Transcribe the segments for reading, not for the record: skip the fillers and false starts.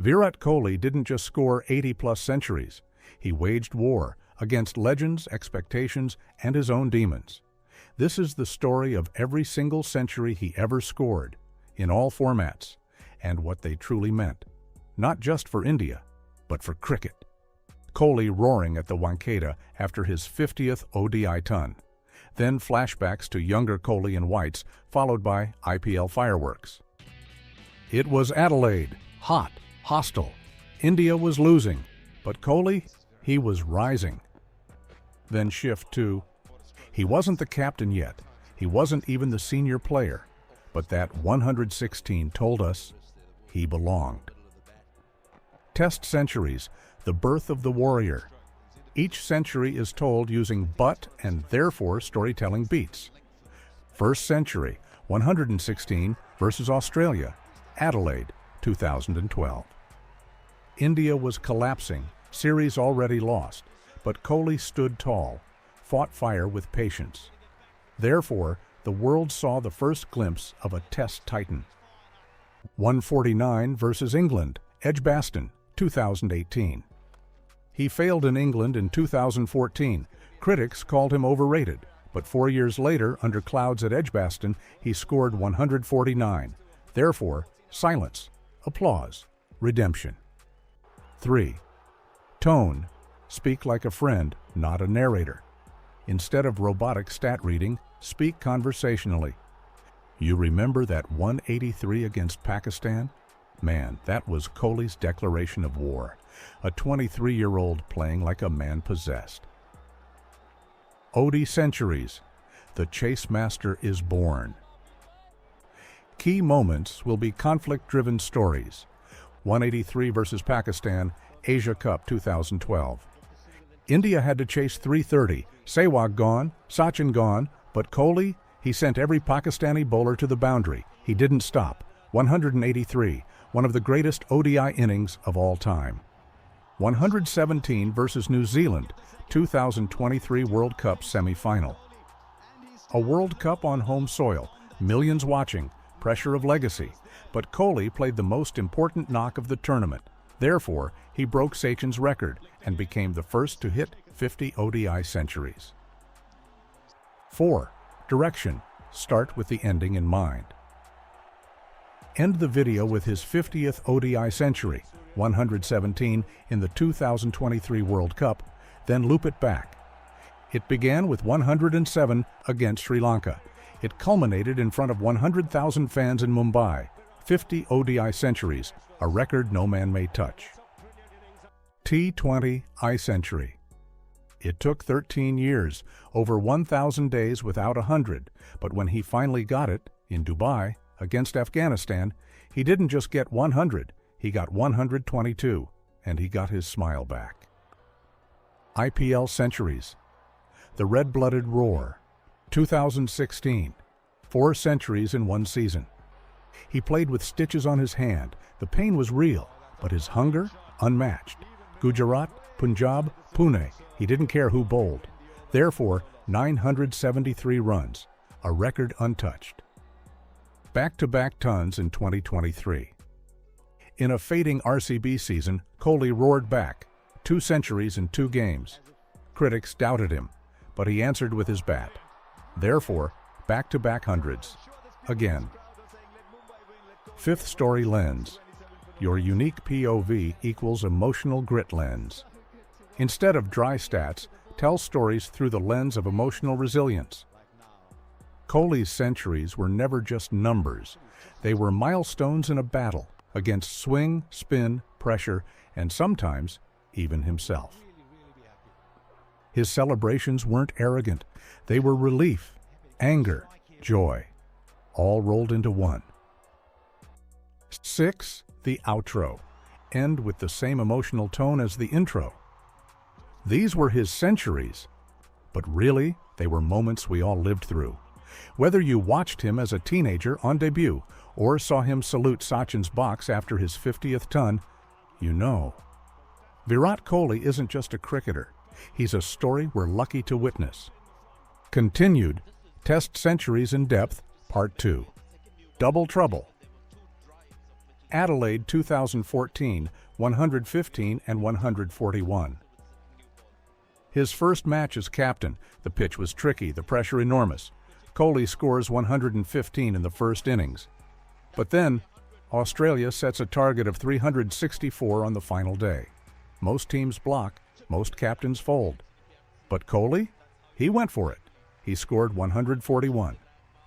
Virat Kohli didn't just score 80-plus centuries. He waged war against legends, expectations, and his own demons. This is the story of every single century he ever scored, in all formats, and what they truly meant, not just for India, but for cricket. Kohli roaring at the Wankhede after his 50th ODI ton. Then flashbacks to younger Kohli in whites, followed by IPL fireworks. It was Adelaide, hot, hostile. India was losing, but Kohli, he was rising. Then shift to, he wasn't the captain yet, he wasn't even the senior player, but that 116 told us he belonged. Test centuries, the birth of the warrior. Each century is told using but and therefore storytelling beats. First century, 116 versus Australia, Adelaide, 2012. India was collapsing, series already lost, but Kohli stood tall, fought fire with patience. Therefore, the world saw the first glimpse of a Test titan. 149 versus England, Edgbaston, 2018. He failed in England in 2014. Critics called him overrated, but 4 years later, under clouds at Edgbaston, he scored 149. Therefore, silence, applause, redemption. 3. Tone. Speak like a friend, not a narrator. Instead of robotic stat reading, speak conversationally. You remember that 183 against Pakistan? Man, that was Kohli's declaration of war. A 23-year-old playing like a man possessed. ODI centuries. The chase master is born. Key moments will be conflict-driven stories. 183 versus Pakistan, Asia Cup 2012. India had to chase 330. Sehwag gone, Sachin gone, but Kohli, he sent every Pakistani bowler to the boundary. He didn't stop. 183, one of the greatest ODI innings of all time. 117 versus New Zealand, 2023 World Cup semi-final. A World Cup on home soil, millions watching, pressure of legacy, but Kohli played the most important knock of the tournament. Therefore, he broke Sachin's record and became the first to hit 50 ODI centuries. 4. Direction. Start with the ending in mind. End the video with his 50th ODI century, 117 in the 2023 World Cup, then loop it back. It began with 107 against Sri Lanka. It culminated in front of 100,000 fans in Mumbai. 50 ODI centuries, a record no man may touch. T20 I century. It took 13 years, over 1,000 days without 100, but when he finally got it, in Dubai, against Afghanistan, he didn't just get 100, he got 122, and he got his smile back. IPL centuries. The red-blooded roar. 2016. 4 centuries in one season. He played with stitches on his hand. The pain was real, but his hunger, unmatched. Gujarat, Punjab, Pune, he didn't care who bowled. Therefore, 973 runs, a record untouched. Back-to-back tons in 2023. In a fading RCB season, Kohli roared back, 2 centuries in 2 games. Critics doubted him, but he answered with his bat. Therefore, back-to-back hundreds. Again. 5th story lens. Your unique POV equals emotional grit lens. Instead of dry stats, tell stories through the lens of emotional resilience. Kohli's centuries were never just numbers. They were milestones in a battle against swing, spin, pressure, and sometimes even himself. His celebrations weren't arrogant. They were relief, anger, joy, all rolled into one. 6. The outro. End with the same emotional tone as the intro. These were his centuries, but really, they were moments we all lived through. Whether you watched him as a teenager on debut or saw him salute Sachin's box after his 50th ton, you know. Virat Kohli isn't just a cricketer. He's a story we're lucky to witness. Continued, Test Centuries in Depth, Part 2. Double Trouble. Adelaide 2014, 115 and 141. His first match as captain, the pitch was tricky, the pressure enormous. Kohli scores 115 in the first innings. But then, Australia sets a target of 364 on the final day. Most teams block, most captains fold. But Kohli? He went for it. He scored 141.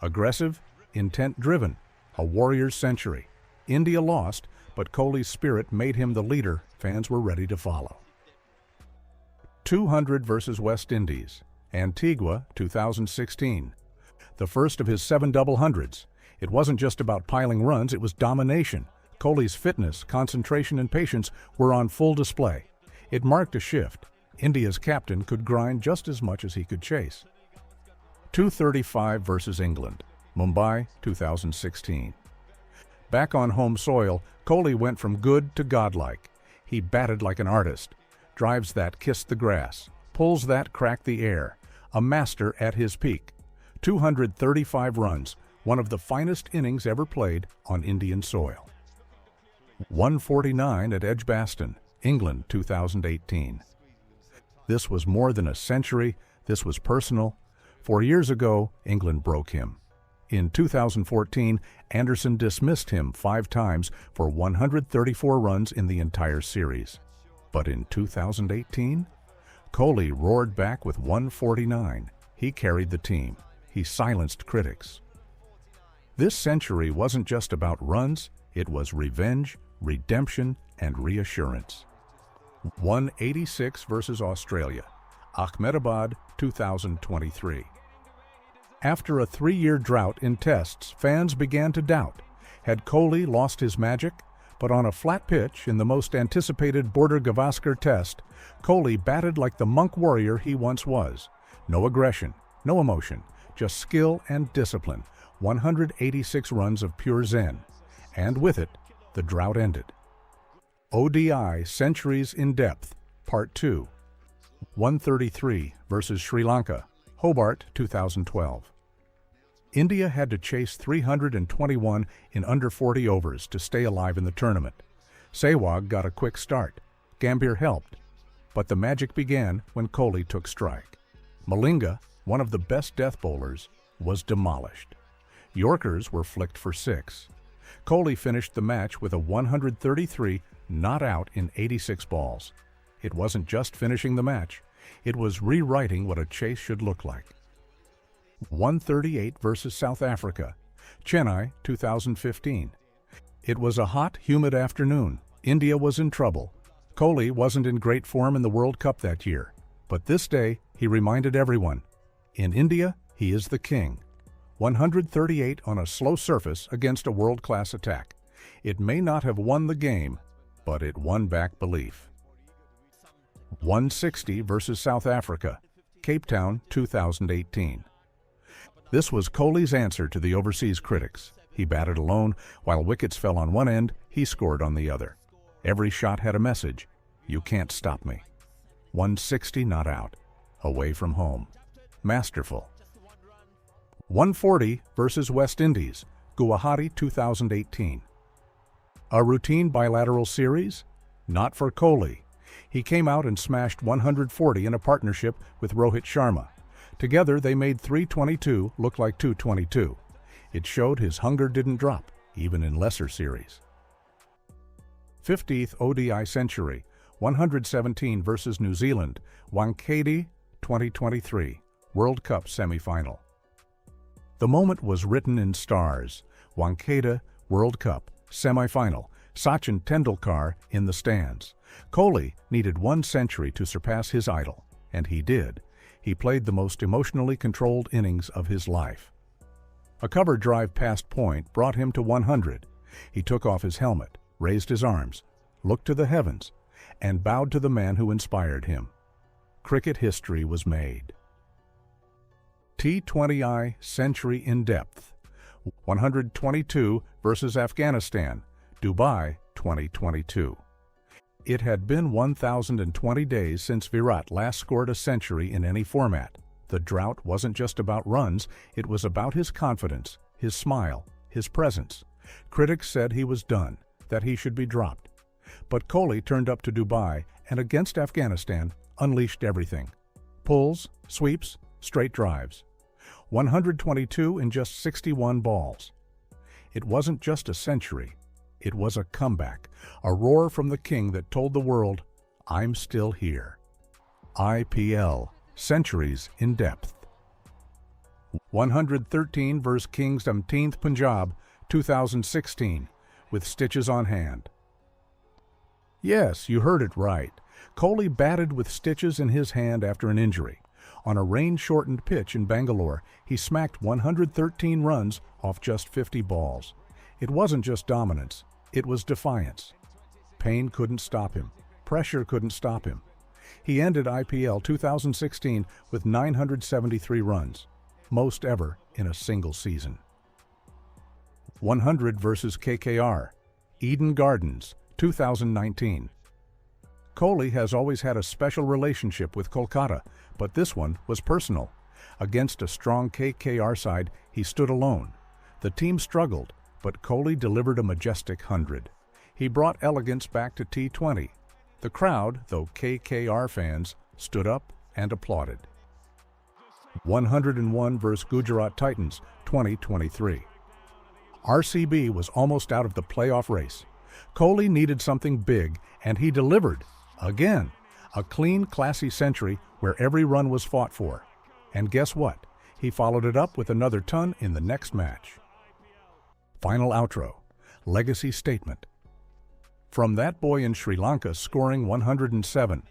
Aggressive, intent-driven, a warrior's century. India lost, but Kohli's spirit made him the leader fans were ready to follow. 200 versus West Indies, Antigua 2016. The first of his 7 double hundreds. It wasn't just about piling runs, it was domination. Kohli's fitness, concentration, and patience were on full display. It marked a shift. India's captain could grind just as much as he could chase. 235 versus England, Mumbai 2016. Back on home soil, Kohli went from good to godlike. He batted like an artist. Drives that kissed the grass. Pulls that cracked the air. A master at his peak. 235 runs, one of the finest innings ever played on Indian soil. 149 at Edgbaston, England 2018. This was more than a century, this was personal. 4 years ago, England broke him. In 2014, Anderson dismissed him 5 times for 134 runs in the entire series. But in 2018, Kohli roared back with 149. He carried the team. He silenced critics. This century wasn't just about runs, it was revenge, redemption, and reassurance. 186 versus Australia, Ahmedabad 2023. After a 3-year drought in tests, fans began to doubt. Had Kohli lost his magic? But on a flat pitch in the most anticipated Border Gavaskar test, Kohli batted like the monk warrior he once was. No aggression, no emotion, just skill and discipline. 186 runs of pure zen. And with it, the drought ended. ODI Centuries in Depth, Part 2. 133 versus Sri Lanka, Hobart 2012. India had to chase 321 in under 40 overs to stay alive in the tournament. Sehwag got a quick start. Gambhir helped. But the magic began when Kohli took strike. Malinga, one of the best death bowlers, was demolished. Yorkers were flicked for 6. Kohli finished the match with a 133 not out in 86 balls. It wasn't just finishing the match. It was rewriting what a chase should look like. 138 versus South Africa, Chennai 2015. It was a hot, humid afternoon. India was in trouble. Kohli wasn't in great form in the World Cup that year. But this day, he reminded everyone, in India, he is the king. 138 on a slow surface against a world-class attack. It may not have won the game, but it won back belief. 160 versus South Africa, Cape Town 2018. This was Kohli's answer to the overseas critics. He batted alone. While wickets fell on one end, he scored on the other. Every shot had a message. You can't stop me. 160 not out. Away from home. Masterful. 140 versus West Indies, Guwahati 2018. A routine bilateral series? Not for Kohli. He came out and smashed 140 in a partnership with Rohit Sharma. Together, they made 322 look like 222. It showed his hunger didn't drop, even in lesser series. 50th ODI century, 117 versus New Zealand, Wankhede 2023, World Cup semi-final. The moment was written in stars. Wankhede, World Cup, semi-final, Sachin Tendulkar in the stands. Kohli needed 1 century to surpass his idol, and he did. He played the most emotionally controlled innings of his life. A cover drive past point brought him to 100. He took off his helmet, raised his arms, looked to the heavens, and bowed to the man who inspired him. Cricket history was made. T20I Century in Depth, 122 versus Afghanistan, Dubai 2022. It had been 1,020 days since Virat last scored a century in any format. The drought wasn't just about runs, it was about his confidence, his smile, his presence. Critics said he was done. that he should be dropped. But Kohli turned up to Dubai and against Afghanistan unleashed everything. Pulls, sweeps, straight drives. 122 in just 61 balls. It wasn't just a century. It was a comeback, a roar from the king that told the world, "I'm still here." IPL, centuries in depth. 113 vs Kings 17th Punjab, 2016, with stitches on hand. Yes, you heard it right. Kohli batted with stitches in his hand after an injury. On a rain-shortened pitch in Bangalore, he smacked 113 runs off just 50 balls. It wasn't just dominance, it was defiance. Pain couldn't stop him. Pressure couldn't stop him. He ended IPL 2016 with 973 runs, most ever in a single season. 100 vs KKR, Eden Gardens, 2019. Kohli has always had a special relationship with Kolkata, but this one was personal. Against a strong KKR side, he stood alone. The team struggled, but Kohli delivered a majestic 100. He brought elegance back to T20. The crowd, though KKR fans, stood up and applauded. 101 vs Gujarat Titans, 2023. RCB was almost out of the playoff race. Kohli needed something big, and he delivered. Again, a clean, classy century where every run was fought for. And guess what? He followed it up with another ton in the next match. Final outro. Legacy statement. From that boy in Sri Lanka scoring 107,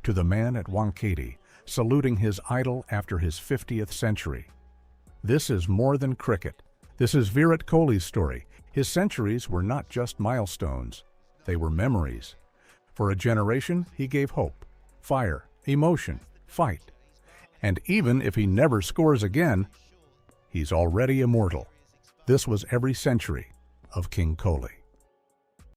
to the man at Wankhede saluting his idol after his 50th century. This is more than cricket. This is Virat Kohli's story. His centuries were not just milestones. They were memories. For a generation, he gave hope, fire, emotion, fight. And even if he never scores again, he's already immortal. This was every century of King Kohli.